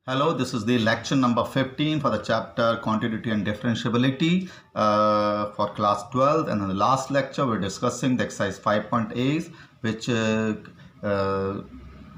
Hello, this is the lecture number 15 for the chapter Continuity and Differentiability for class 12, and in the last lecture we're discussing the exercise 5.8, which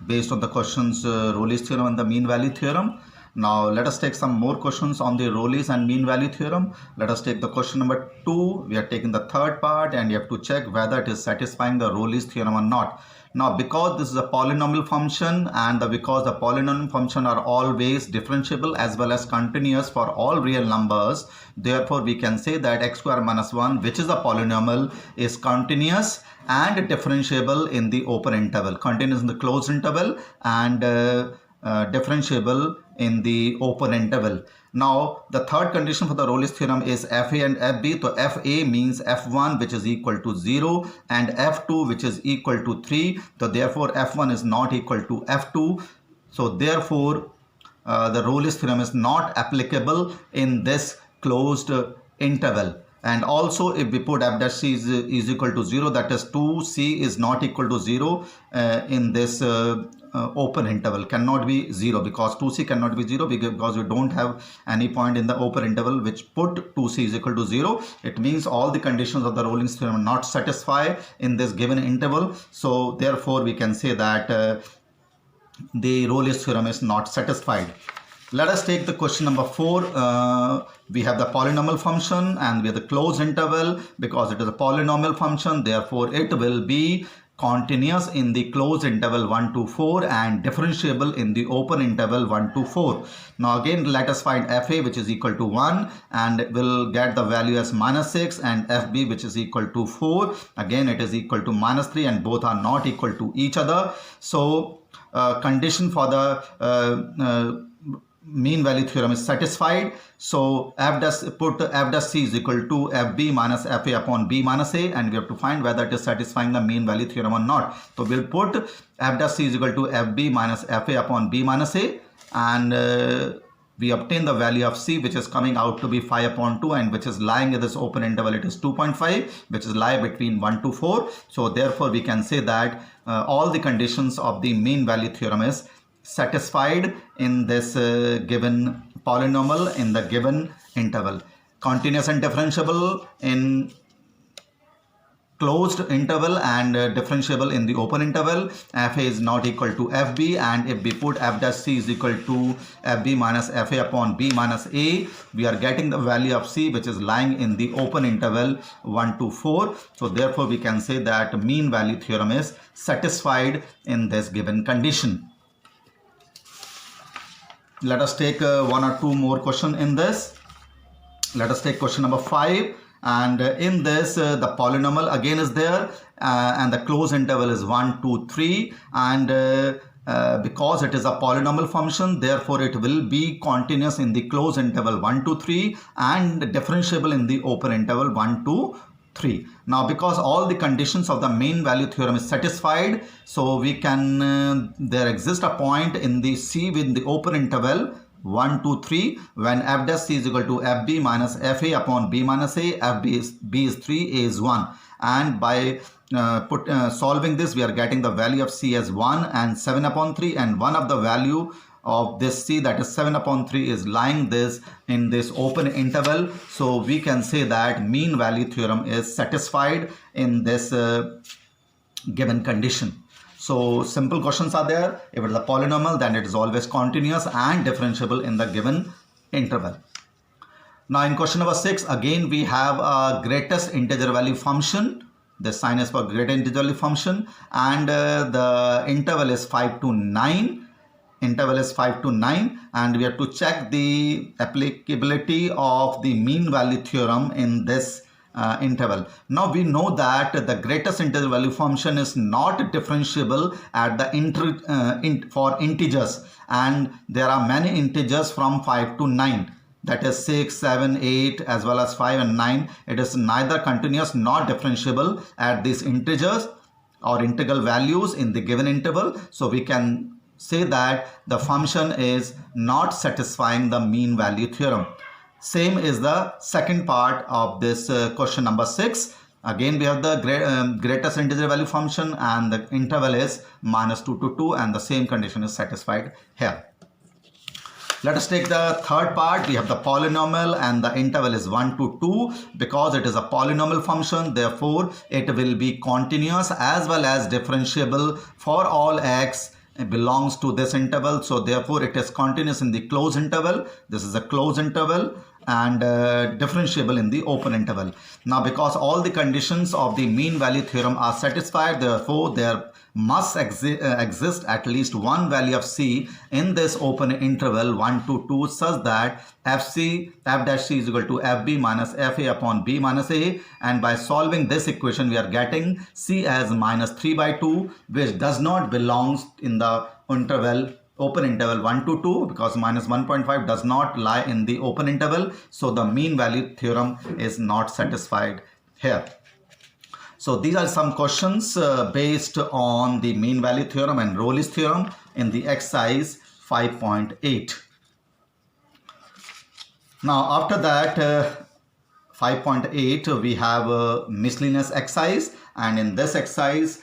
based on the questions Rowley's theorem and the mean value theorem. Now let us take some more questions on the Rowley's and mean value theorem. Let us take the question number 2. We are taking the third part and you have to check whether it is satisfying the Rowley's theorem or not. Now, because this is a polynomial function and because the polynomial function are always differentiable as well as continuous for all real numbers, therefore we can say that x square minus 1, which is a polynomial, is continuous and differentiable in the open interval, continuous in the closed interval and differentiable in the open interval. Now, the third condition for the Rowley's theorem is Fa and Fb. So, Fa means F1 which is equal to 0 and F2 which is equal to 3. So, therefore, F1 is not equal to F2. So, therefore, the Rowley's theorem is not applicable in this closed interval. And also, if we put f dash c is equal to 0, that is 2c is not equal to 0 in this open interval, cannot be 0, because 2c cannot be 0 because we don't have any point in the open interval which put 2c is equal to 0. It means all the conditions of the Rowley's theorem are not satisfied in this given interval. So therefore we can say that the Rowley's theorem is not satisfied. Let us take the question number 4. We have the polynomial function and we have the closed interval. Because it is a polynomial function, therefore it will be continuous in the closed interval 1 to 4 and differentiable in the open interval 1 to 4. Now again, let us find Fa, which is equal to 1, and we'll get the value as minus 6, and Fb, which is equal to 4. Again, it is equal to minus 3 and both are not equal to each other. So condition for the mean value theorem is satisfied. So f dash c is equal to fb minus fa upon b minus a, and we have to find whether it is satisfying the mean value theorem or not. So we'll put f dash c is equal to fb minus fa upon b minus a, and we obtain the value of c, which is coming out to be 5 upon 2, and which is lying in this open interval, it is 2.5, which is lie between 1 to 4. So therefore we can say that all the conditions of the mean value theorem is satisfied in this given polynomial in the given interval. Continuous and differentiable in closed interval and differentiable in the open interval. Fa is not equal to Fb, and if we put f dash c is equal to Fb minus Fa upon b minus a, we are getting the value of c, which is lying in the open interval 1 to 4. So therefore we can say that mean value theorem is satisfied in this given condition. Let us take one or two more questions in this. Let us take question number 5, and in this the polynomial again is there, and the closed interval is 1, 2, 3, and because it is a polynomial function, therefore it will be continuous in the closed interval 1 to 3 and differentiable in the open interval 1 to 3. Now because all the conditions of the mean value theorem is satisfied, so we can there exists a point in the C with the open interval 1 to 3 when f dash c is equal to fb minus fa upon b minus a, b is 3, a is 1, and by solving this we are getting the value of c as 1 and 7 upon 3, and one of the value of this c, that is 7 upon 3, is lying this in this open interval. So we can say that mean value theorem is satisfied in this given condition. So simple questions are there. If it is a polynomial, then it is always continuous and differentiable in the given interval. Now in question number 6, again we have a greatest integer value function. The sign is for greatest integer value function, and the interval is 5 to 9. Interval is 5 to 9, and we have to check the applicability of the mean value theorem in this interval. Now we know that the greatest integer value function is not differentiable at the for integers, and there are many integers from 5 to 9, that is 6, 7, 8 as well as 5 and 9. It is neither continuous nor differentiable at these integers or integral values in the given interval. So we can say that the function is not satisfying the mean value theorem. Same is the second part of this question number 6. Again we have the greatest integer value function, and the interval is -2 to 2, and the same condition is satisfied here. Let us take the third part. We have the polynomial and the interval is 1 to 2. Because it is a polynomial function, therefore it will be continuous as well as differentiable for all x belongs to this interval. So therefore it is continuous in the closed interval. This is a closed interval, and differentiable in the open interval. Now because all the conditions of the mean value theorem are satisfied, therefore there must exist at least one value of c in this open interval 1 to 2 such that f dash c is equal to fb minus fa upon b minus a, and by solving this equation we are getting c as minus 3 by 2, which does not belong in the interval open interval 1 to 2 because minus 1.5 does not lie in the open interval. So the mean value theorem is not satisfied here. So these are some questions based on the mean value theorem and Rolle's theorem in the exercise 5.8. Now after that 5.8 we have a miscellaneous exercise, and in this exercise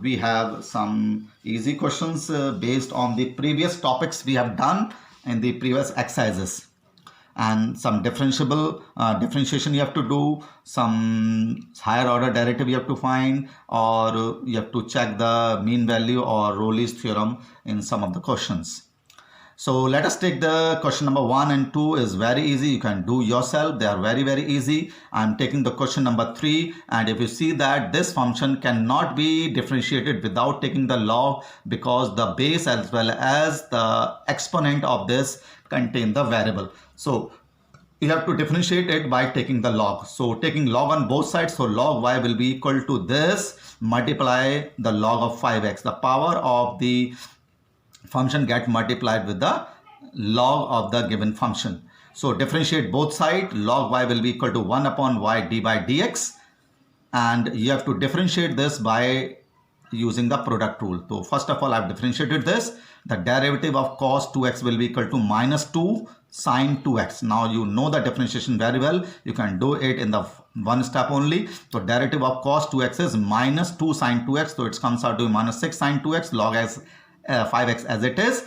we have some easy questions based on the previous topics we have done in the previous exercises, and some differentiation you have to do, some higher order derivative you have to find, or you have to check the mean value or Rolle's theorem in some of the questions. So let us take the question number 1 and 2 is very easy. You can do yourself. They are very easy. I am taking the question number 3, and if you see that this function cannot be differentiated without taking the log, because the base as well as the exponent of this contain the variable. So you have to differentiate it by taking the log. So taking log on both sides, so log y will be equal to this multiply the log of 5x. The power of the function get multiplied with the log of the given function. So differentiate both sides. Log y will be equal to 1 upon y d by dx, and you have to differentiate this by using the product rule. So first of all I have differentiated this. The derivative of cos 2x will be equal to minus 2 sine 2x. Now you know the differentiation very well. You can do it in the one step only. So derivative of cos 2x is minus 2 sine 2x. So it comes out to minus 6 sine 2x log as 5x as it is,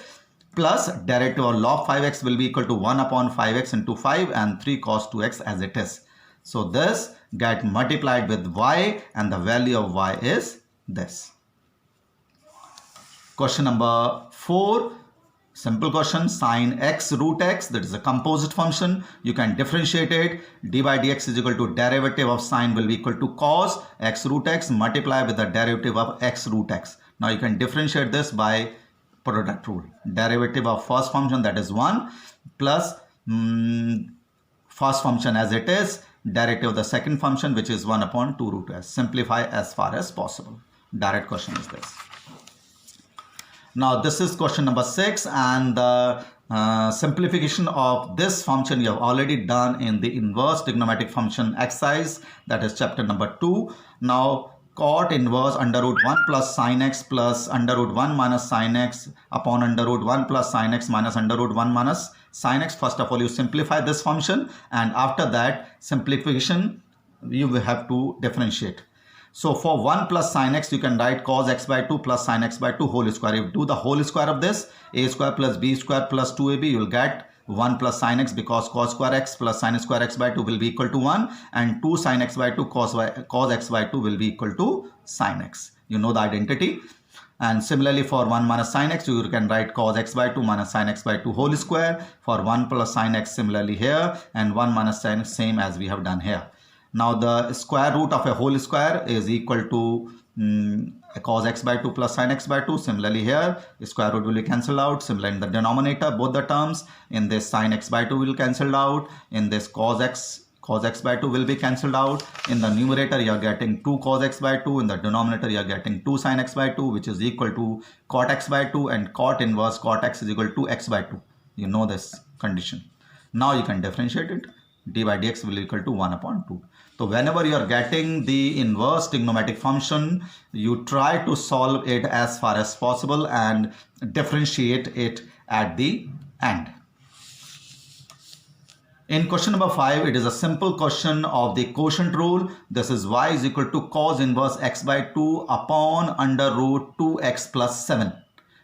plus derivative of log 5x will be equal to 1 upon 5x into 5 and 3 cos 2x as it is. So this get multiplied with y, and the value of y is this. Question number 4, simple question. Sine x root x, that is a composite function. You can differentiate it. D by dx is equal to derivative of sine will be equal to cos x root x multiply with the derivative of x root x. Now you can differentiate this by product rule. Derivative of first function, that is 1, plus first function as it is, derivative of the second function, which is 1 upon 2 root s. Simplify as far as possible. Direct question is this. Now this is question number 6, and the simplification of this function you have already done in the inverse trigonometric function exercise, that is chapter number 2. Now cot inverse under root 1 plus sin x plus under root 1 minus sin x upon under root 1 plus sin x minus under root 1 minus sin x. First of all you simplify this function, and after that simplification you will have to differentiate. So for 1 plus sin x you can write cos x by 2 plus sin x by 2 whole square. If you do the whole square of this, a square plus b square plus 2ab, you will get 1 plus sin x, because cos square x plus sin square x by 2 will be equal to 1, and 2 sin x by 2 cos x by 2 will be equal to sin x. You know the identity. And similarly for 1 minus sin x you can write cos x by 2 minus sin x by 2 whole square. For 1 plus sin x similarly here, and 1 minus sin x same as we have done here. Now the square root of a whole square is equal to cos x by 2 plus sin x by 2. Similarly here, square root will be cancelled out. Similarly in the denominator, both the terms, in this sin x by 2 will cancel out. In this cos x by 2 will be cancelled out. In the numerator you are getting 2 cos x by 2. In the denominator you are getting 2 sin x by 2, which is equal to cot x by 2, and cot inverse cot x is equal to x by 2. You know this condition. Now you can differentiate it. D by dx will be equal to 1 upon 2. So whenever you are getting the inverse trigonometric function, you try to solve it as far as possible and differentiate it at the end. In question number 5, it is a simple question of the quotient rule. This is y is equal to cos inverse x by 2 upon under root 2x plus 7.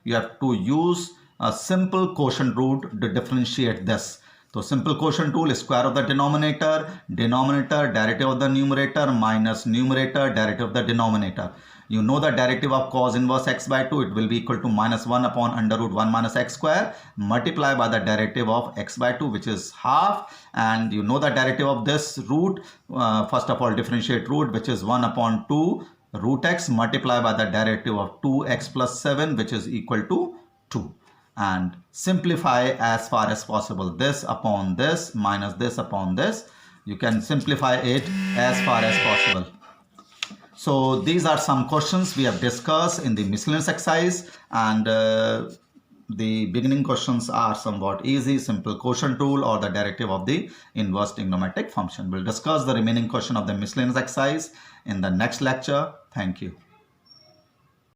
You have to use a simple quotient root to differentiate this. So simple quotient rule is square of the denominator, derivative of the numerator minus numerator, derivative of the denominator. You know the derivative of cos inverse x by 2, it will be equal to minus 1 upon under root 1 minus x square multiplied by the derivative of x by 2, which is half. And you know the derivative of this root, first of all differentiate root, which is 1 upon 2 root x multiplied by the derivative of 2x plus 7, which is equal to 2. And simplify as far as possible. This upon this minus this upon this. You can simplify it as far as possible. So these are some questions we have discussed in the miscellaneous exercise, and the beginning questions are somewhat easy, simple quotient rule or the derivative of the inverse trigonometric function. We'll discuss the remaining question of the miscellaneous exercise in the next lecture. Thank you.